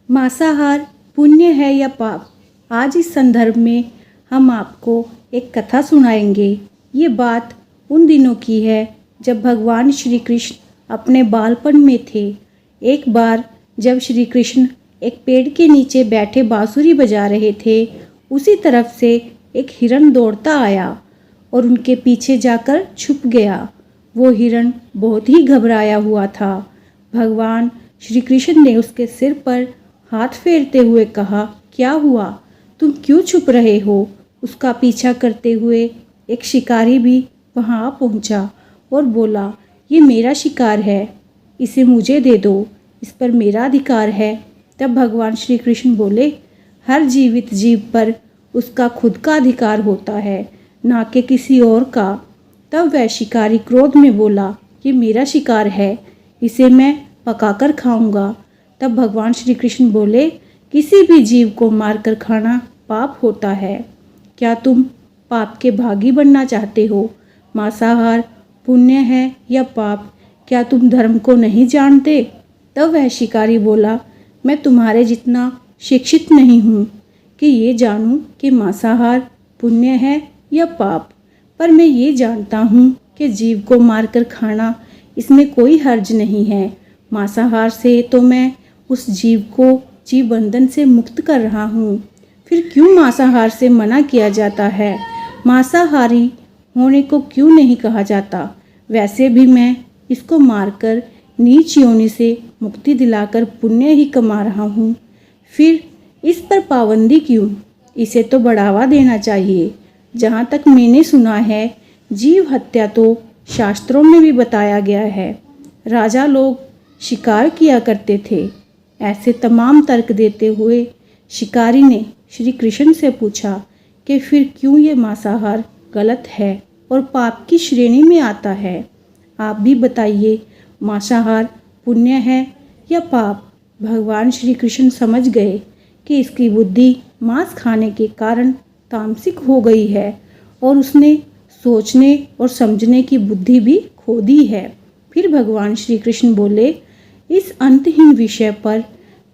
मांसाहार पुण्य है या पाप? आज इस संदर्भ में हम आपको एक कथा सुनाएंगे। ये बात उन दिनों की है जब भगवान श्री कृष्ण अपने बालपन में थे। एक बार जब श्री कृष्ण एक पेड़ के नीचे बैठे बांसुरी बजा रहे थे, उसी तरफ से एक हिरण दौड़ता आया और उनके पीछे जाकर छुप गया। वो हिरण बहुत ही घबराया हुआ था। भगवान श्री कृष्ण ने उसके सिर पर हाथ फेरते हुए कहा, क्या हुआ? तुम क्यों छुप रहे हो? उसका पीछा करते हुए एक शिकारी भी वहाँ आ पहुँचा और बोला, ये मेरा शिकार है, इसे मुझे दे दो, इस पर मेरा अधिकार है। तब भगवान श्री कृष्ण बोले, हर जीवित जीव पर उसका खुद का अधिकार होता है, ना कि किसी और का। तब वह शिकारी क्रोध में बोला, ये मेरा शिकार है, इसे मैं पकाकर खाऊंगा। तब भगवान श्री कृष्ण बोले, किसी भी जीव को मारकर खाना पाप होता है। क्या तुम पाप के भागी बनना चाहते हो? मांसाहार पुण्य है या पाप? क्या तुम धर्म को नहीं जानते? तब वह शिकारी बोला, मैं तुम्हारे जितना शिक्षित नहीं हूँ कि ये जानूं कि मांसाहार पुण्य है या पाप, पर मैं ये जानता हूँ कि जीव को मारकर खाना, इसमें कोई हर्ज नहीं है। मांसाहार से तो मैं उस जीव को जीव बंधन से मुक्त कर रहा हूँ। फिर क्यों मांसाहार से मना किया जाता है? मांसाहारी होने को क्यों नहीं कहा जाता? वैसे भी मैं इसको मारकर नीच योनि से मुक्ति दिलाकर पुण्य ही कमा रहा हूँ। फिर इस पर पाबंदी क्यों? इसे तो बढ़ावा देना चाहिए। जहाँ तक मैंने सुना है, जीव हत्या तो शास्त्रों में भी बताया गया है। राजा लोग शिकार किया करते थे। ऐसे तमाम तर्क देते हुए शिकारी ने श्री कृष्ण से पूछा कि फिर क्यों ये मांसाहार गलत है और पाप की श्रेणी में आता है? आप भी बताइए, मांसाहार पुण्य है या पाप? भगवान श्री कृष्ण समझ गए कि इसकी बुद्धि मांस खाने के कारण तामसिक हो गई है और उसने सोचने और समझने की बुद्धि भी खो दी है। फिर भगवान श्री कृष्ण बोले, इस अंतहीन विषय पर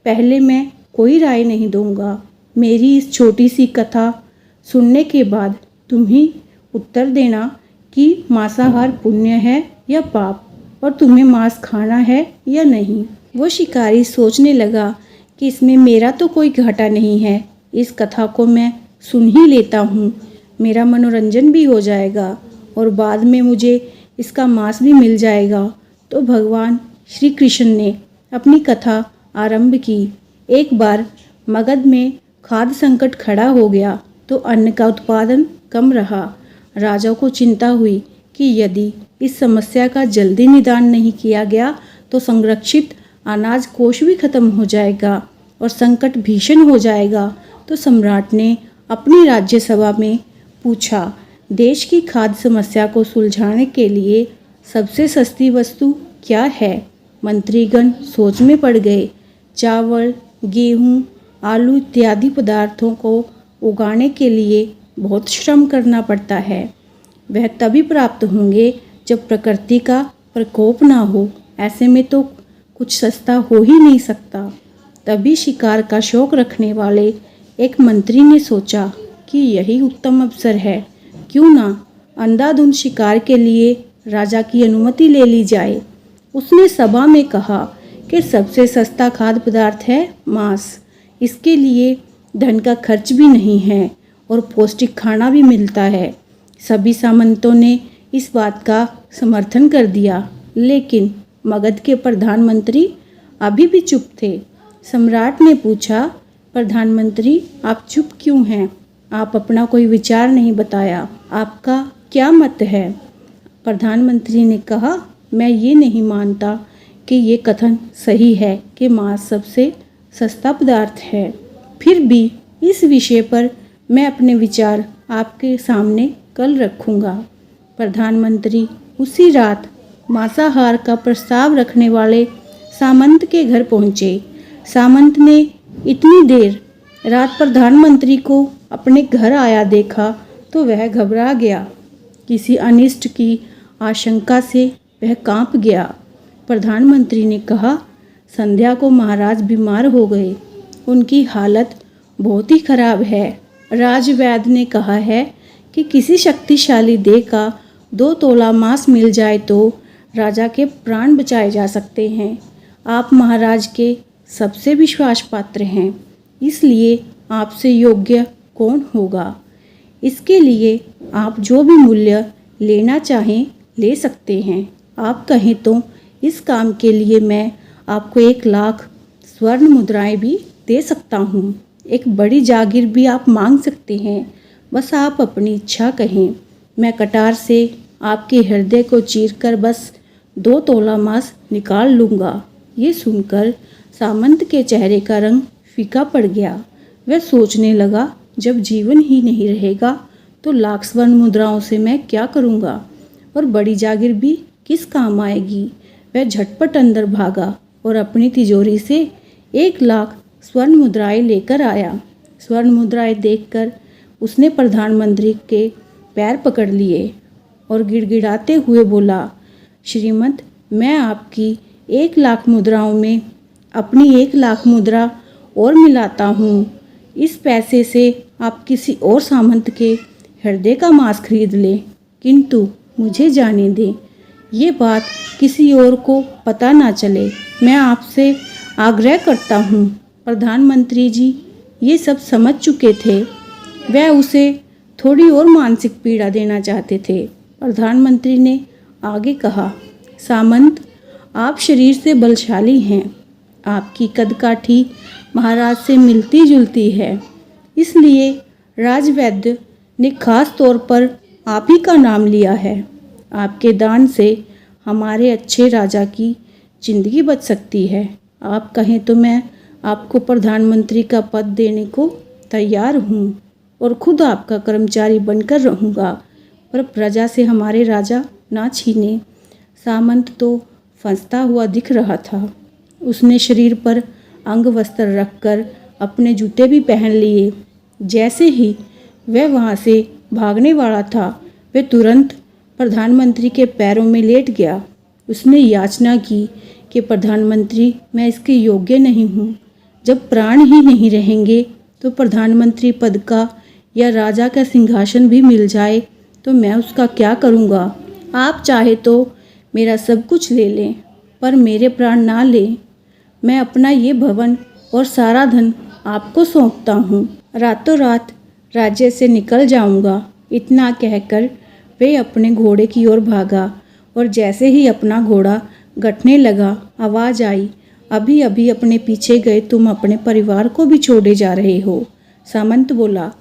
पहले मैं कोई राय नहीं दूंगा। मेरी इस छोटी सी कथा सुनने के बाद तुम ही उत्तर देना कि मांसाहार पुण्य है या पाप, और तुम्हें मांस खाना है या नहीं। वो शिकारी सोचने लगा कि इसमें मेरा तो कोई घाटा नहीं है, इस कथा को मैं सुन ही लेता हूँ, मेरा मनोरंजन भी हो जाएगा और बाद में मुझे इसका मांस भी मिल जाएगा। तो भगवान श्री कृष्ण ने अपनी कथा आरंभ की। एक बार मगध में खाद्य संकट खड़ा हो गया तो अन्न का उत्पादन कम रहा। राजा को चिंता हुई कि यदि इस समस्या का जल्दी निदान नहीं किया गया तो संरक्षित अनाज कोष भी खत्म हो जाएगा और संकट भीषण हो जाएगा। तो सम्राट ने अपनी राज्यसभा में पूछा, देश की खाद्य समस्या को सुलझाने के लिए सबसे सस्ती वस्तु क्या है? मंत्रीगण सोच में पड़ गए। चावल, गेहूँ, आलू इत्यादि पदार्थों को उगाने के लिए बहुत श्रम करना पड़ता है। वह तभी प्राप्त होंगे जब प्रकृति का प्रकोप ना हो। ऐसे में तो कुछ सस्ता हो ही नहीं सकता। तभी शिकार का शौक रखने वाले एक मंत्री ने सोचा कि यही उत्तम अवसर है, क्यों ना अंधाधुंध शिकार के लिए राजा की अनुमति ले ली जाए। उसने सभा में कहा कि सबसे सस्ता खाद्य पदार्थ है मांस। इसके लिए धन का खर्च भी नहीं है और पौष्टिक खाना भी मिलता है। सभी सामंतों ने इस बात का समर्थन कर दिया, लेकिन मगध के प्रधानमंत्री अभी भी चुप थे। सम्राट ने पूछा, प्रधानमंत्री आप चुप क्यों हैं? आप अपना कोई विचार नहीं बताया, आपका क्या मत है? प्रधानमंत्री ने कहा, मैं ये नहीं मानता कि ये कथन सही है कि मांस सबसे सस्ता पदार्थ है। फिर भी इस विषय पर मैं अपने विचार आपके सामने कल रखूँगा। प्रधानमंत्री उसी रात मांसाहार का प्रस्ताव रखने वाले सामंत के घर पहुँचे। सामंत ने इतनी देर रात प्रधानमंत्री को अपने घर आया देखा तो वह घबरा गया। किसी अनिष्ट की आशंका से वह कांप गया। प्रधानमंत्री ने कहा, संध्या को महाराज बीमार हो गए, उनकी हालत बहुत ही खराब है। राजवैद्य ने कहा है कि किसी शक्तिशाली देह का 2 तोला मांस मिल जाए तो राजा के प्राण बचाए जा सकते हैं। आप महाराज के सबसे विश्वास पात्र हैं, इसलिए आपसे योग्य कौन होगा। इसके लिए आप जो भी मूल्य लेना चाहें ले सकते हैं। आप कहें तो इस काम के लिए मैं आपको 1 लाख स्वर्ण मुद्राएं भी दे सकता हूँ। एक बड़ी जागीर भी आप मांग सकते हैं, बस आप अपनी इच्छा कहें। मैं कटार से आपके हृदय को चीरकर बस 2 तोला मांस निकाल लूँगा। ये सुनकर सामंत के चेहरे का रंग फीका पड़ गया। वह सोचने लगा, जब जीवन ही नहीं रहेगा तो लाख स्वर्ण मुद्राओं से मैं क्या करूँगा, और बड़ी जागीर भी किस काम आएगी। वह झटपट अंदर भागा और अपनी तिजोरी से 1 लाख स्वर्ण मुद्राएं लेकर आया। स्वर्ण मुद्राएं देखकर उसने प्रधानमंत्री के पैर पकड़ लिए और गिड़गिड़ाते हुए बोला, श्रीमंत, मैं आपकी 1 लाख मुद्राओं में अपनी 1 लाख मुद्रा और मिलाता हूँ। इस पैसे से आप किसी और सामंत के हृदय का मांस खरीद लें, किंतु मुझे जाने दें, ये बात किसी और को पता ना चले। मैं आपसे आग्रह करता हूँ। प्रधानमंत्री जी ये सब समझ चुके थे। वह उसे थोड़ी और मानसिक पीड़ा देना चाहते थे। प्रधानमंत्री ने आगे कहा, सामंत, आप शरीर से बलशाली हैं। आपकी कदकाठी महाराज से मिलती जुलती है, इसलिए राजवैद्य ने खास तौर पर आप ही का नाम लिया है। आपके दान से हमारे अच्छे राजा की जिंदगी बच सकती है। आप कहें तो मैं आपको प्रधानमंत्री का पद देने को तैयार हूँ और खुद आपका कर्मचारी बनकर रहूँगा, पर प्रजा से हमारे राजा ना छीने। सामंत तो फंसता हुआ दिख रहा था। उसने शरीर पर अंग वस्त्र रखकर अपने जूते भी पहन लिए। जैसे ही वह वहाँ से भागने वाला था, वह तुरंत प्रधानमंत्री के पैरों में लेट गया। उसने याचना की कि प्रधानमंत्री, मैं इसके योग्य नहीं हूँ। जब प्राण ही नहीं रहेंगे तो प्रधानमंत्री पद का या राजा का सिंहासन भी मिल जाए तो मैं उसका क्या करूँगा। आप चाहे तो मेरा सब कुछ ले लें, पर मेरे प्राण ना लें। मैं अपना ये भवन और सारा धन आपको सौंपता हूँ। रातों रात राज्य से निकल जाऊँगा। इतना कहकर वे अपने घोड़े की ओर भागा और जैसे ही अपना घोड़ा गठने लगा, आवाज़ आई, अभी अभी अपने पीछे गए तुम अपने परिवार को भी छोड़े जा रहे हो। सामंत बोला,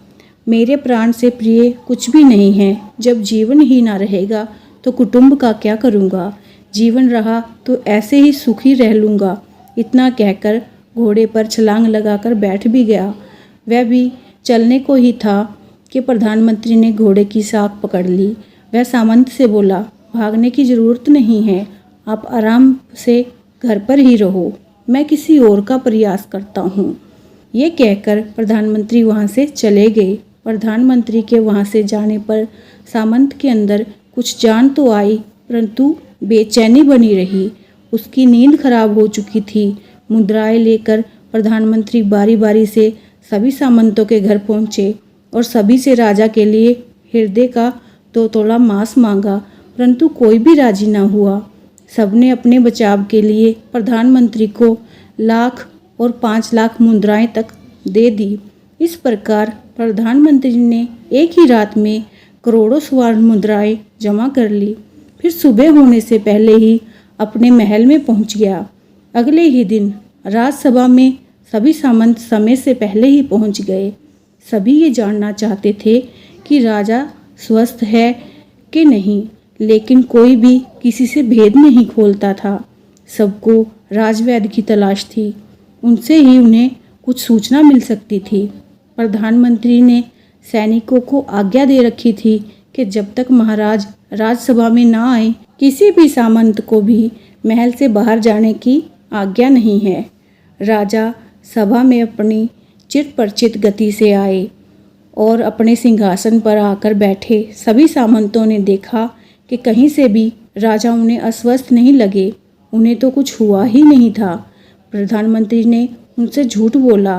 मेरे प्राण से प्रिय कुछ भी नहीं है। जब जीवन ही ना रहेगा तो कुटुंब का क्या करूँगा। जीवन रहा तो ऐसे ही सुखी रह लूँगा। इतना कहकर घोड़े पर छलांग लगाकर बैठ भी गया। वह भी चलने को ही था कि प्रधानमंत्री ने घोड़े की साख पकड़ ली। वह सामंत से बोला, भागने की ज़रूरत नहीं है, आप आराम से घर पर ही रहो, मैं किसी और का प्रयास करता हूँ। ये कहकर प्रधानमंत्री वहाँ से चले गए। प्रधानमंत्री के वहाँ से जाने पर सामंत के अंदर कुछ जान तो आई, परंतु बेचैनी बनी रही। उसकी नींद खराब हो चुकी थी। मुद्राएं लेकर प्रधानमंत्री बारी बारी से सभी सामंतों के घर पहुँचे और सभी से राजा के लिए हृदय का 2 तोला मांस मांगा, परंतु कोई भी राजी ना हुआ। सबने अपने बचाव के लिए प्रधानमंत्री को लाख और 5 लाख मुद्राएं तक दे दी। इस प्रकार प्रधानमंत्री ने एक ही रात में करोड़ों स्वर्ण मुद्राएं जमा कर ली। फिर सुबह होने से पहले ही अपने महल में पहुंच गया। अगले ही दिन राजसभा में सभी सामंत समय से पहले ही पहुंच गए। सभी ये जानना चाहते थे कि राजा स्वस्थ है कि नहीं, लेकिन कोई भी किसी से भेद नहीं खोलता था। सबको राजवैद्य की तलाश थी, उनसे ही उन्हें कुछ सूचना मिल सकती थी। प्रधानमंत्री ने सैनिकों को आज्ञा दे रखी थी कि जब तक महाराज राजसभा में ना आए, किसी भी सामंत को भी महल से बाहर जाने की आज्ञा नहीं है। राजा सभा में अपनी चित परिचित गति से आए और अपने सिंहासन पर आकर बैठे। सभी सामंतों ने देखा कि कहीं से भी राजा उन्हें अस्वस्थ नहीं लगे। उन्हें तो कुछ हुआ ही नहीं था। प्रधानमंत्री ने उनसे झूठ बोला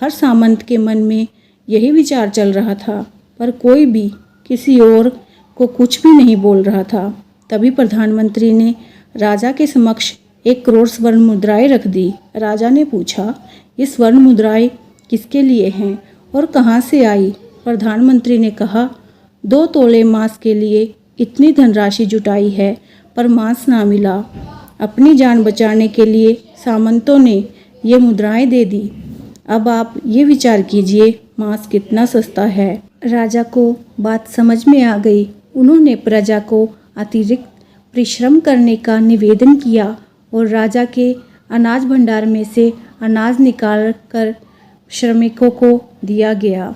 हर सामंत के मन में यही विचार चल रहा था, पर कोई भी किसी और को कुछ भी नहीं बोल रहा था। तभी प्रधानमंत्री ने राजा के समक्ष 1 करोड़ स्वर्ण मुद्राएं रख दी। राजा ने पूछा, ये स्वर्ण मुद्राएं किसके लिए हैं और कहाँ से आई? प्रधानमंत्री ने कहा, 2 तोले मांस के लिए इतनी धनराशि जुटाई है, पर मांस ना मिला। अपनी जान बचाने के लिए सामंतों ने ये मुद्राएं दे दी। अब आप ये विचार कीजिए, मांस कितना सस्ता है। राजा को बात समझ में आ गई। उन्होंने प्रजा को अतिरिक्त परिश्रम करने का निवेदन किया और राजा के अनाज भंडार में से अनाज निकाल कर श्रमिकों को दिया गया।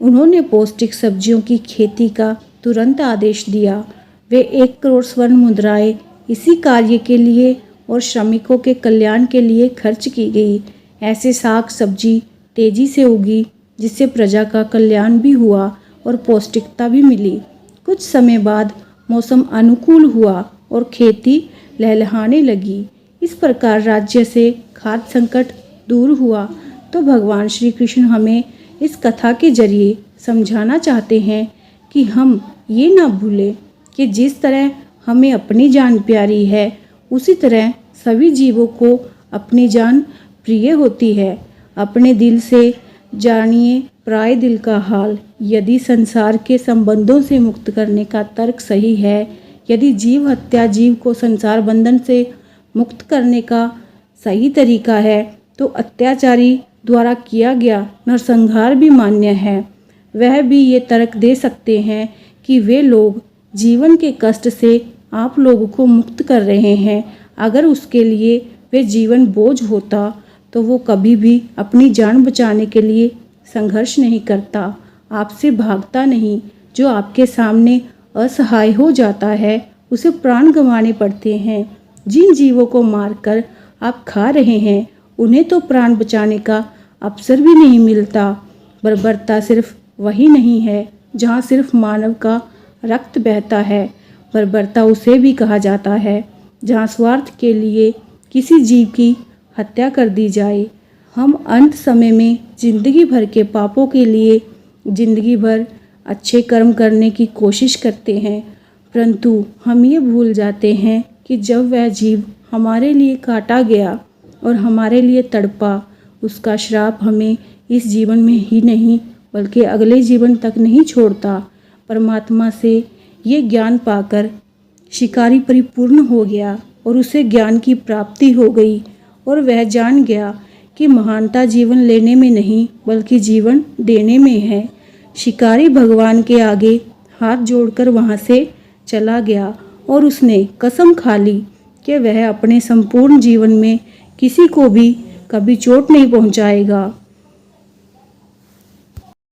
उन्होंने पौष्टिक सब्जियों की खेती का तुरंत आदेश दिया। वे 1 करोड़ स्वर्ण मुद्राएं इसी कार्य के लिए और श्रमिकों के कल्याण के लिए खर्च की गई। ऐसे साग सब्जी तेजी से उगी, जिससे प्रजा का कल्याण भी हुआ और पौष्टिकता भी मिली। कुछ समय बाद मौसम अनुकूल हुआ और खेती लहलहाने लगी। इस प्रकार राज्य से खाद्य संकट दूर हुआ। तो भगवान श्री कृष्ण हमें इस कथा के जरिए समझाना चाहते हैं कि हम ये ना भूलें कि जिस तरह हमें अपनी जान प्यारी है, उसी तरह सभी जीवों को अपनी जान प्रिय होती है। अपने दिल से जानिए पराये दिल का हाल। यदि संसार के संबंधों से मुक्त करने का तर्क सही है, यदि जीव हत्या जीव को संसार बंधन से मुक्त करने का सही तरीका है, तो अत्याचारी द्वारा किया गया नरसंहार भी मान्य है। वह भी ये तर्क दे सकते हैं कि वे लोग जीवन के कष्ट से आप लोगों को मुक्त कर रहे हैं। अगर उसके लिए वे जीवन बोझ होता तो वो कभी भी अपनी जान बचाने के लिए संघर्ष नहीं करता, आपसे भागता नहीं। जो आपके सामने असहाय हो जाता है, उसे प्राण गंवाने पड़ते हैं। जिन जीवों को मारकर आप खा रहे हैं, उन्हें तो प्राण बचाने का अवसर भी नहीं मिलता। बर्बरता सिर्फ वही नहीं है जहाँ सिर्फ मानव का रक्त बहता है। बर्बरता उसे भी कहा जाता है जहाँ स्वार्थ के लिए किसी जीव की हत्या कर दी जाए। हम अंत समय में जिंदगी भर के पापों के लिए जिंदगी भर अच्छे कर्म करने की कोशिश करते हैं, परंतु हम ये भूल जाते हैं कि जब वह जीव हमारे लिए काटा गया और हमारे लिए तड़पा, उसका श्राप हमें इस जीवन में ही नहीं बल्कि अगले जीवन तक नहीं छोड़ता। परमात्मा से ये ज्ञान पाकर शिकारी परिपूर्ण हो गया और उसे ज्ञान की प्राप्ति हो गई और वह जान गया कि महानता जीवन लेने में नहीं बल्कि जीवन देने में है। शिकारी भगवान के आगे हाथ जोड़कर वहाँ से चला गया और उसने कसम खा ली कि वह अपने संपूर्ण जीवन में किसी को भी कभी चोट नहीं पहुँचाएगा।